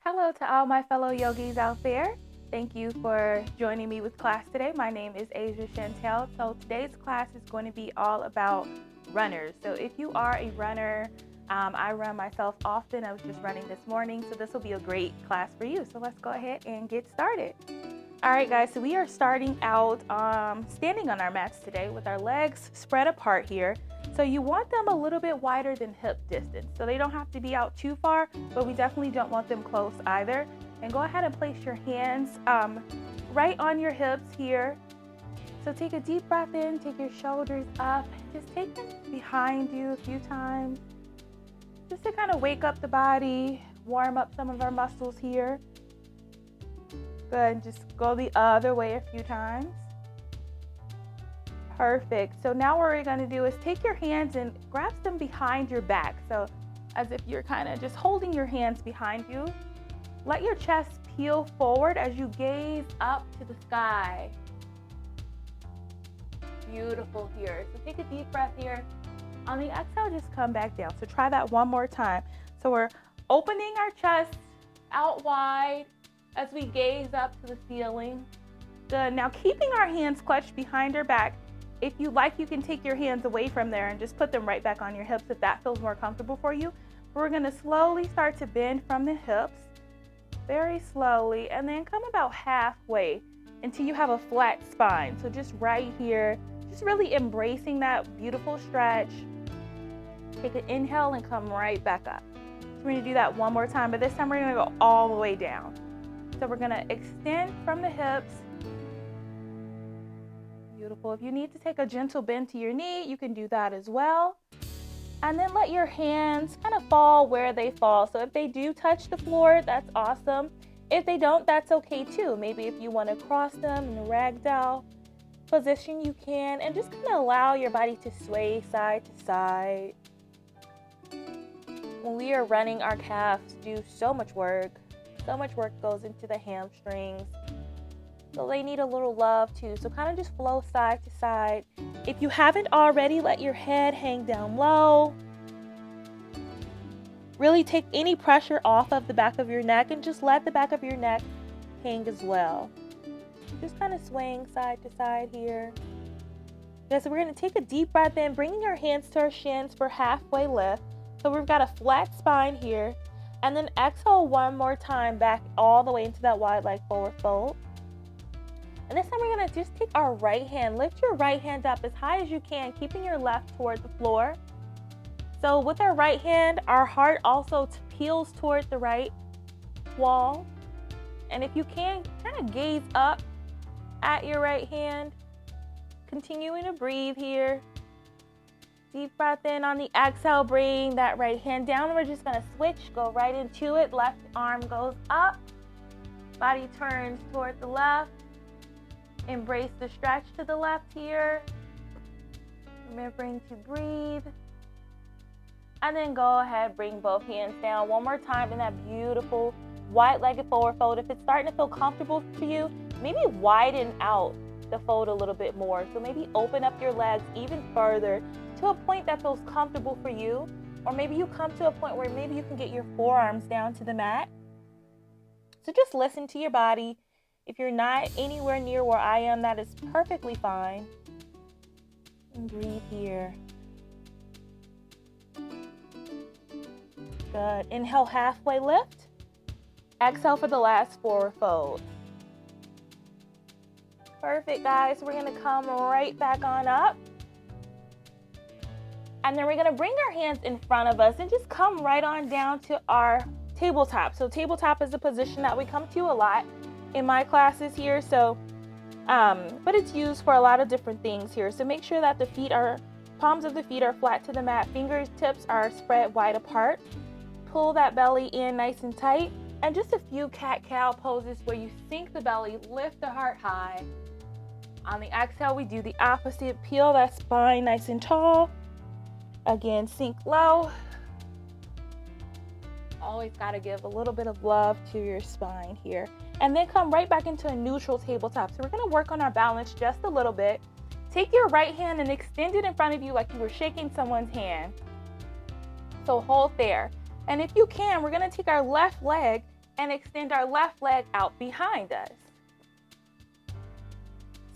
Hello to all my fellow yogis out there. Thank you for joining me with class today. My name is Asia Chantell. So today's class is going to be all about runners. So if you are a runner, I run myself often. I was just running this morning, so this will be a great class for you. So let's go ahead and get started. All right, guys, so we are starting out standing on our mats today with our legs spread apart here. So you want them a little bit wider than hip distance. So they don't have to be out too far, but we definitely don't want them close either. And go ahead and place your hands right on your hips here. So take a deep breath in, take your shoulders up, just take them behind you a few times, just to kind of wake up the body, warm up some of our muscles here. Good, just go the other way a few times. Perfect. So now what we're going to do is take your hands and grasp them behind your back. So as if you're kind of just holding your hands behind you. Let your chest peel forward as you gaze up to the sky. Beautiful here. So take a deep breath here. On the exhale, just come back down. So try that one more time. So we're opening our chest out wide as we gaze up to the ceiling. Good. Now keeping our hands clutched behind our back. If you like, you can take your hands away from there and just put them right back on your hips if that feels more comfortable for you. We're going to slowly start to bend from the hips, very slowly, and then come about halfway until you have a flat spine. So just right here, just really embracing that beautiful stretch. Take an inhale and come right back up. So we're going to do that one more time, but this time we're going to go all the way down. So we're going to extend from the hips. Beautiful. If you need to take a gentle bend to your knee, you can do that as well. And then let your hands kind of fall where they fall. So if they do touch the floor, that's awesome. If they don't, that's okay too. Maybe if you want to cross them in a ragdoll position, you can. And just kind of allow your body to sway side to side. When we are running, our calves do so much work. So much work goes into the hamstrings. So they need a little love too. So kind of just flow side to side. If you haven't already, let your head hang down low. Really take any pressure off of the back of your neck and just let the back of your neck hang as well. Just kind of swaying side to side here. Okay, so we're going to take a deep breath in, bringing our hands to our shins for halfway lift. So we've got a flat spine here. And then exhale one more time back all the way into that wide leg forward fold. And this time we're going to just take our right hand, lift your right hand up as high as you can, keeping your left toward the floor. So with our right hand, our heart also peels toward the right wall. And if you can, kind of gaze up at your right hand, continuing to breathe here. Deep breath in. On the exhale, bring that right hand down. We're just going to switch, go right into it. Left arm goes up, body turns toward the left. Embrace the stretch to the left here. Remembering to breathe. And then go ahead, bring both hands down one more time in that beautiful wide-legged forward fold. If it's starting to feel comfortable for you, maybe widen out the fold a little bit more. So maybe open up your legs even further to a point that feels comfortable for you. Or maybe you come to a point where maybe you can get your forearms down to the mat. So just listen to your body. If you're not anywhere near where I am, that is perfectly fine. And breathe here. Good. Inhale, halfway lift. Exhale for the last forward fold. Perfect, guys. We're going to come right back on up. And then we're going to bring our hands in front of us and just come right on down to our tabletop. So tabletop is a position that we come to a lot in my classes here, but it's used for a lot of different things here. So make sure that palms of the feet are flat to the mat, fingertips are spread wide apart. Pull that belly in nice and tight, and just a few cat-cow poses where you sink the belly, lift the heart high. On the exhale, we do the opposite, peel that spine nice and tall. Again, sink low. Always got to give a little bit of love to your spine here. And then come right back into a neutral tabletop. So we're going to work on our balance just a little bit. Take your right hand and extend it in front of you like you were shaking someone's hand. So hold there. And if you can, we're going to take our left leg and extend our left leg out behind us.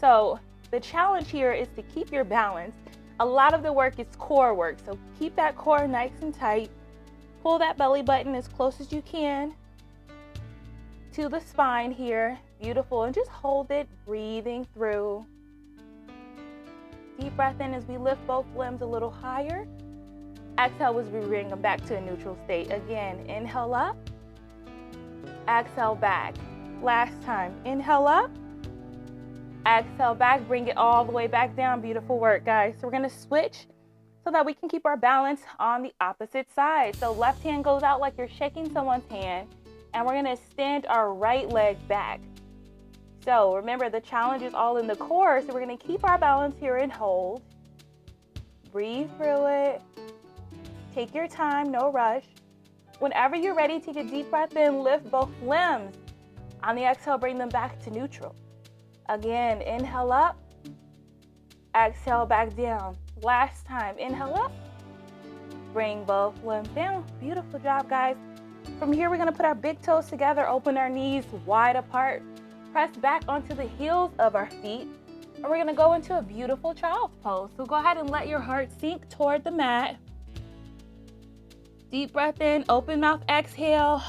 So the challenge here is to keep your balance. A lot of the work is core work, so keep that core nice and tight. Pull that belly button as close as you can to the spine here. Beautiful, and just hold it, breathing through. Deep breath in as we lift both limbs a little higher. Exhale as we bring them back to a neutral state. Again, inhale up, exhale back. Last time, inhale up, exhale back, bring it all the way back down. Beautiful work, guys. So we're gonna switch so that we can keep our balance on the opposite side. So left hand goes out like you're shaking someone's hand, and we're gonna extend our right leg back. So remember, the challenge is all in the core, so we're gonna keep our balance here and hold. Breathe through it. Take your time, no rush. Whenever you're ready, take a deep breath in, lift both limbs. On the exhale, bring them back to neutral. Again, inhale up, exhale back down. Last time, inhale up, bring both limbs down. Beautiful job, guys. From here, we're gonna put our big toes together, open our knees wide apart, press back onto the heels of our feet, and we're gonna go into a beautiful child's pose. So go ahead and let your heart sink toward the mat. Deep breath in, open mouth, exhale.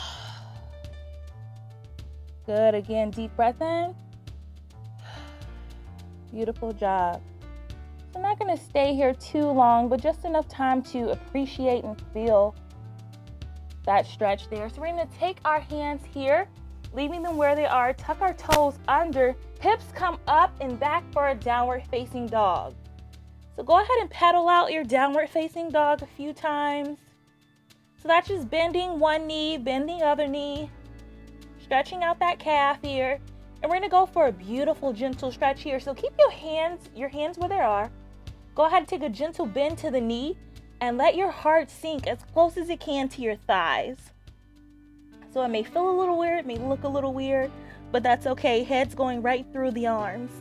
Good, again, deep breath in. Beautiful job. So I'm not gonna stay here too long, but just enough time to appreciate and feel that stretch there. So we're gonna take our hands here, leaving them where they are, tuck our toes under, hips come up and back for a downward facing dog. So go ahead and pedal out your downward facing dog a few times. So that's just bending one knee, bending the other knee, stretching out that calf here. And we're gonna go for a beautiful gentle stretch here. So keep your hands where they are. Go ahead and take a gentle bend to the knee and let your heart sink as close as it can to your thighs. So it may feel a little weird, it may look a little weird, but that's okay. Head's going right through the arms.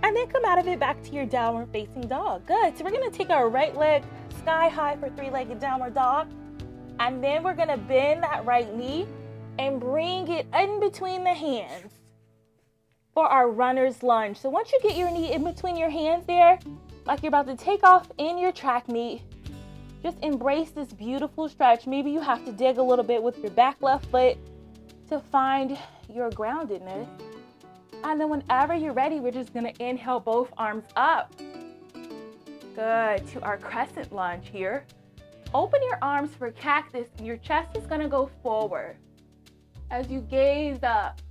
And then come out of it back to your downward facing dog. Good. So we're gonna take our right leg sky high for three-legged downward dog. And then we're gonna bend that right knee and bring it in between the hands for our runner's lunge. So once you get your knee in between your hands there, like you're about to take off in your track meet, just embrace this beautiful stretch. Maybe you have to dig a little bit with your back left foot to find your groundedness. And then whenever you're ready, we're just gonna inhale both arms up. Good, to our crescent lunge here. Open your arms for cactus and your chest is gonna go forward as you gaze up.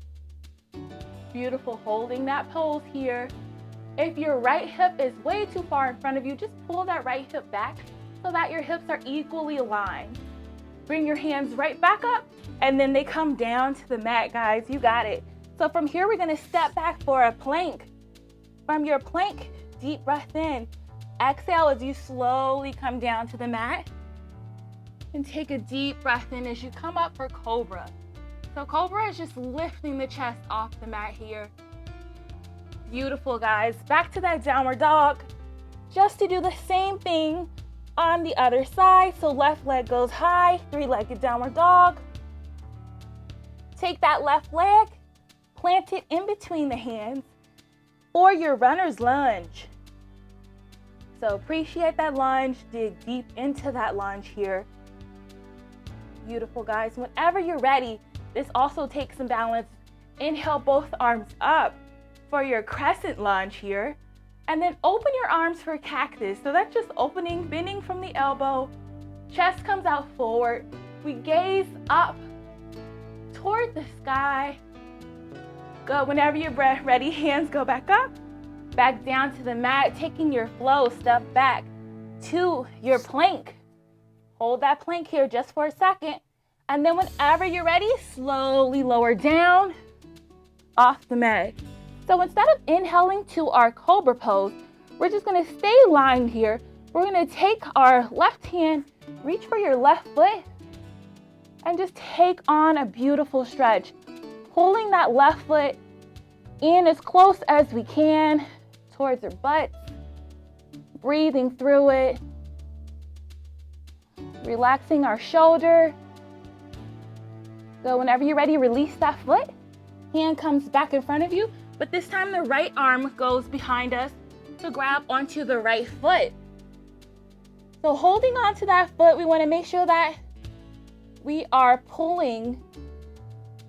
Beautiful, holding that pose here. If your right hip is way too far in front of you, just pull that right hip back so that your hips are equally aligned. Bring your hands right back up and then they come down to the mat, guys. You got it. So from here, we're gonna step back for a plank. From your plank, deep breath in. Exhale as you slowly come down to the mat. And take a deep breath in as you come up for cobra. So cobra is just lifting the chest off the mat here. Beautiful, guys. Back to that downward dog. Just to do the same thing on the other side. So left leg goes high, three-legged downward dog. Take that left leg, plant it in between the hands for your runner's lunge. So appreciate that lunge, dig deep into that lunge here. Beautiful, guys. Whenever you're ready, this also takes some balance. Inhale both arms up for your crescent lunge here. And then open your arms for cactus. So that's just opening, bending from the elbow. Chest comes out forward. We gaze up toward the sky. Good. Whenever you're ready, hands go back up, back down to the mat, taking your flow, step back to your plank. Hold that plank here just for a second. And then whenever you're ready, slowly lower down off the mat. So instead of inhaling to our cobra pose, we're just gonna stay lined here. We're gonna take our left hand, reach for your left foot, and just take on a beautiful stretch. Pulling that left foot in as close as we can towards our butt. Breathing through it. Relaxing our shoulder. So whenever you're ready, release that foot. Hand comes back in front of you, but this time the right arm goes behind us to grab onto the right foot. So holding on to that foot, we want to make sure that we are pulling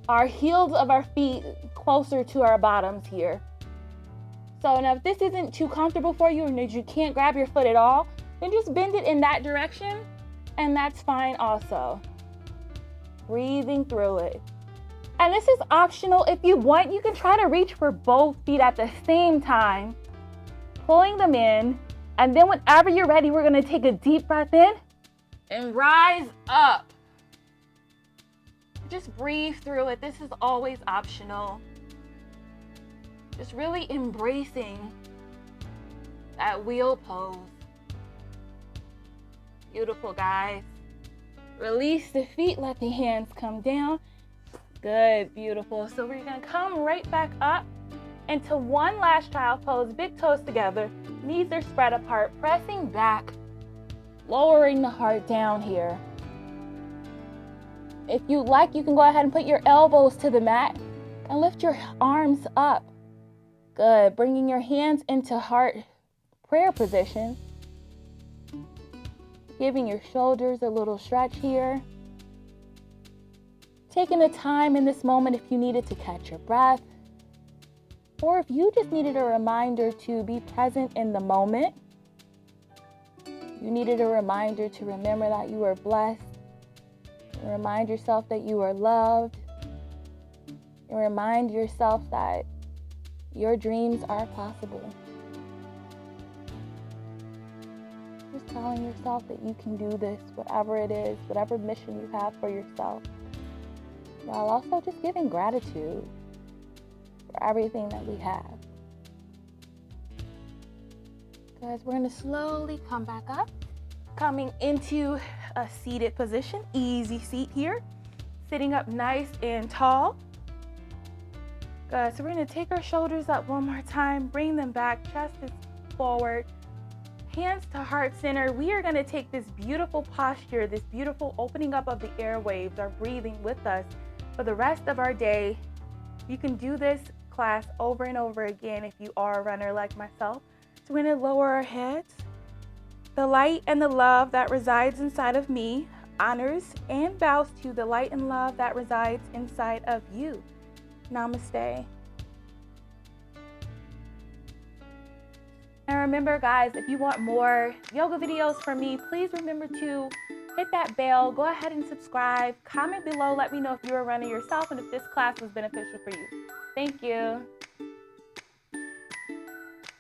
our heels of our feet closer to our bottoms here. So now if this isn't too comfortable for you and you can't grab your foot at all, then just bend it in that direction and that's fine also. Breathing through it. And this is optional. If you want, you can try to reach for both feet at the same time, pulling them in. And then whenever you're ready, we're gonna take a deep breath in and rise up. Just breathe through it. This is always optional. Just really embracing that wheel pose. Beautiful, guys. Release the feet, let the hands come down. Good, beautiful. So we're gonna come right back up into one last child pose, big toes together, knees are spread apart, pressing back, lowering the heart down here. If you like, you can go ahead and put your elbows to the mat and lift your arms up. Good, bringing your hands into heart prayer position. Giving your shoulders a little stretch here. Taking the time in this moment if you needed to catch your breath, or if you just needed a reminder to be present in the moment. You needed a reminder to remember that you are blessed. And remind yourself that you are loved. And remind yourself that your dreams are possible. Just telling yourself that you can do this, whatever it is, whatever mission you have for yourself. While also just giving gratitude for everything that we have. Guys, we're gonna slowly come back up, coming into a seated position, easy seat here, sitting up nice and tall. Good, so we're gonna take our shoulders up one more time, bring them back, chest is forward, hands to heart center. We are gonna take this beautiful posture, this beautiful opening up of the airwaves, our breathing with us for the rest of our day. You can do this class over and over again if you are a runner like myself. So we're gonna lower our heads. The light and the love that resides inside of me honors and bows to the light and love that resides inside of you. Namaste. And remember, guys, if you want more yoga videos from me, please remember to hit that bell, go ahead and subscribe, comment below, let me know if you're a runner yourself and if this class was beneficial for you. Thank you.